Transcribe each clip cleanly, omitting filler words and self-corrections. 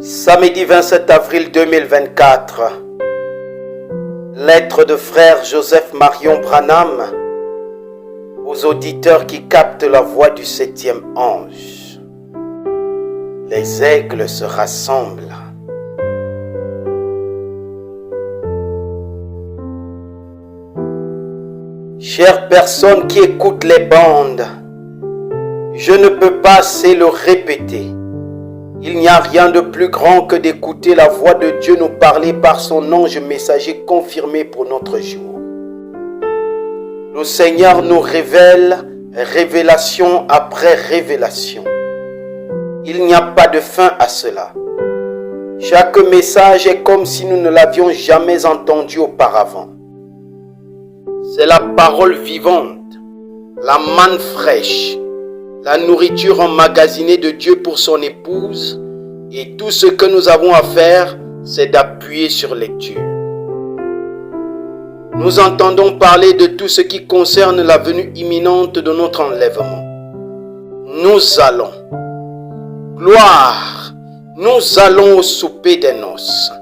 Samedi 27 avril 2024. Lettre de frère Joseph Marion Branham aux auditeurs qui captent la voix du 7e ange. Les aigles se rassemblent. Chères personnes qui écoutent les bandes, je ne peux pas assez le répéter. Il n'y a rien de plus grand que d'écouter la voix de Dieu nous parler par son ange messager confirmé pour notre jour. Le Seigneur nous révèle révélation après révélation. Il n'y a pas de fin à cela. Chaque message est comme si nous ne l'avions jamais entendu auparavant. C'est la parole vivante, la manne fraîche, la nourriture emmagasinée de Dieu pour son épouse, et tout ce que nous avons à faire, c'est d'appuyer sur lecture. Nous entendons parler de tout ce qui concerne la venue imminente de notre enlèvement. Nous allons, gloire, nous allons au souper des noces.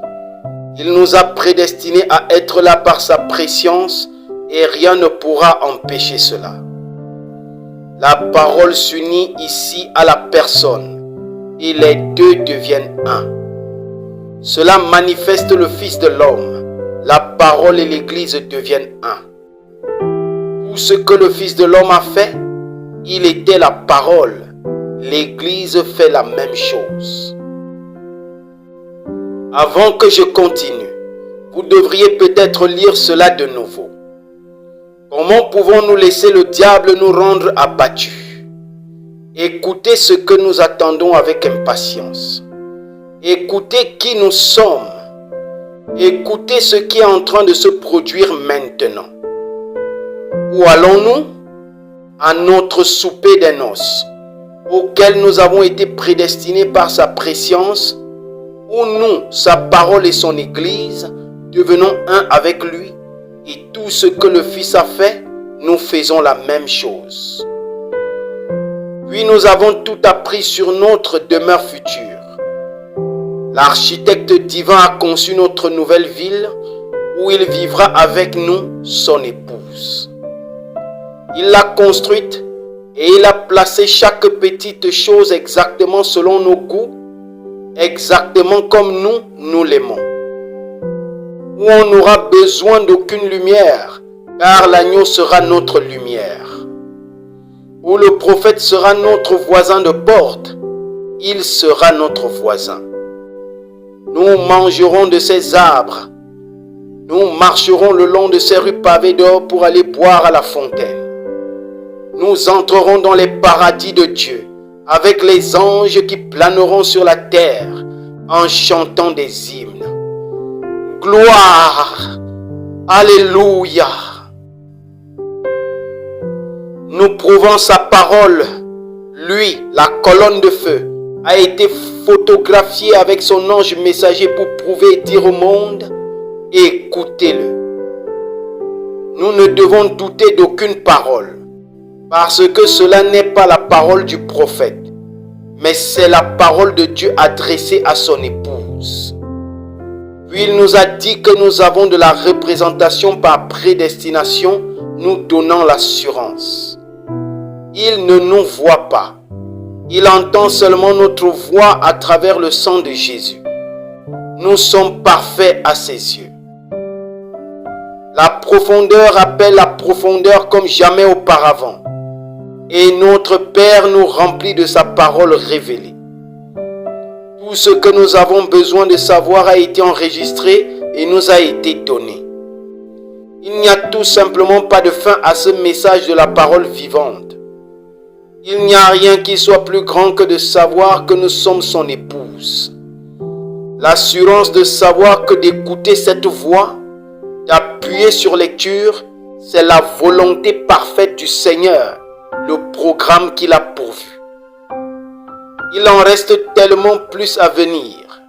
Il nous a prédestinés à être là par sa préscience et rien ne pourra empêcher cela. La parole s'unit ici à la personne et les deux deviennent un. Cela manifeste le Fils de l'homme. La parole et l'Église deviennent un. Tout ce que le Fils de l'homme a fait, il était la parole. L'Église fait la même chose. Avant que je continue, vous devriez peut-être lire cela de nouveau. Comment pouvons-nous laisser le diable nous rendre abattus? Écoutez ce que nous attendons avec impatience. Écoutez qui nous sommes. Écoutez ce qui est en train de se produire maintenant. Où allons-nous? À notre souper des noces, auquel nous avons été prédestinés par sa préscience, où nous, sa parole et son Église, devenons un avec lui. Et tout ce que le Fils a fait, nous faisons la même chose. Puis nous avons tout appris sur notre demeure future. L'architecte divin a conçu notre nouvelle ville où il vivra avec nous, son épouse. Il l'a construite et il a placé chaque petite chose exactement selon nos goûts, exactement comme nous l'aimons. Où on n'aura besoin d'aucune lumière, car l'agneau sera notre lumière. Où le prophète sera notre voisin de porte, il sera notre voisin. Nous mangerons de ces arbres, nous marcherons le long de ces rues pavées d'or pour aller boire à la fontaine. Nous entrerons dans les paradis de Dieu, avec les anges qui planeront sur la terre, en chantant des hymnes. Gloire, alléluia. Nous prouvons sa parole. Lui, la colonne de feu, a été photographié avec son ange messager pour prouver et dire au monde, écoutez-le. Nous ne devons douter d'aucune parole, parce que cela n'est pas la parole du prophète, mais c'est la parole de Dieu adressée à son épouse. Puis il nous a dit que nous avons de la représentation par prédestination, nous donnant l'assurance. Il ne nous voit pas. Il entend seulement notre voix à travers le sang de Jésus. Nous sommes parfaits à ses yeux. La profondeur appelle la profondeur comme jamais auparavant. Et notre Père nous remplit de sa parole révélée. Tout ce que nous avons besoin de savoir a été enregistré et nous a été donné. Il n'y a tout simplement pas de fin à ce message de la parole vivante. Il n'y a rien qui soit plus grand que de savoir que nous sommes son épouse. L'assurance de savoir que d'écouter cette voix, d'appuyer sur lecture, c'est la volonté parfaite du Seigneur, le programme qu'il a pourvu. Il en reste tellement plus à venir.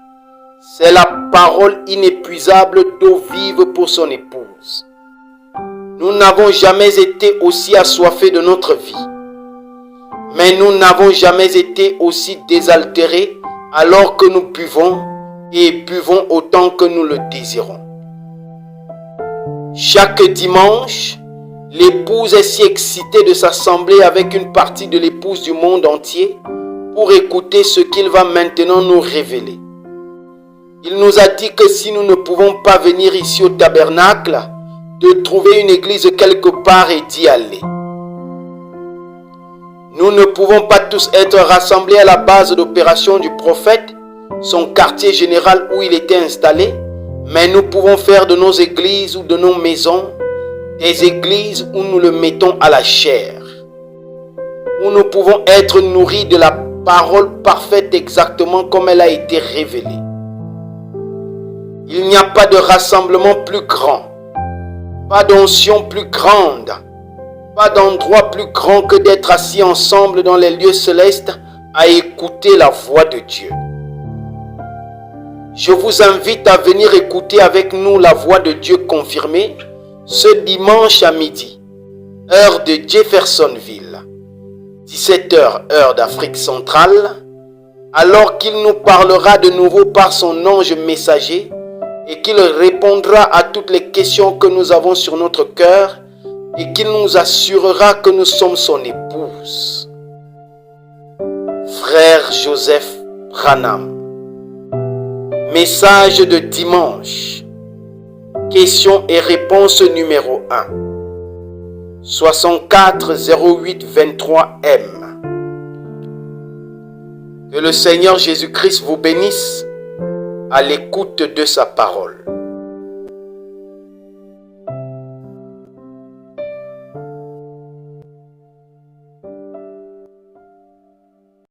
C'est la parole inépuisable d'eau vive pour son épouse. Nous n'avons jamais été aussi assoiffés de notre vie. Mais nous n'avons jamais été aussi désaltérés alors que nous buvons et buvons autant que nous le désirons. Chaque dimanche, l'épouse est si excitée de s'assembler avec une partie de l'épouse du monde entier pour écouter ce qu'il va maintenant nous révéler. Il nous a dit que si nous ne pouvons pas venir ici au tabernacle, de trouver une église quelque part et d'y aller. Nous ne pouvons pas tous être rassemblés à la base d'opération du prophète, son quartier général où il était installé, mais nous pouvons faire de nos églises ou de nos maisons des églises où nous le mettons à la chair, où nous pouvons être nourris de la parole parfaite exactement comme elle a été révélée. Il n'y a pas de rassemblement plus grand, pas d'onction plus grande, pas d'endroit plus grand que d'être assis ensemble dans les lieux célestes à écouter la voix de Dieu. Je vous invite à venir écouter avec nous la voix de Dieu confirmée ce dimanche à midi, heure de Jeffersonville, 17h heure d'Afrique centrale, alors qu'il nous parlera de nouveau par son ange messager et qu'il répondra à toutes les questions que nous avons sur notre cœur et qu'il nous assurera que nous sommes son épouse. Frère Joseph Branham. Message de dimanche. Questions et réponses numéro 1. 64 08 23 M. Que le Seigneur Jésus-Christ vous bénisse à l'écoute de sa parole.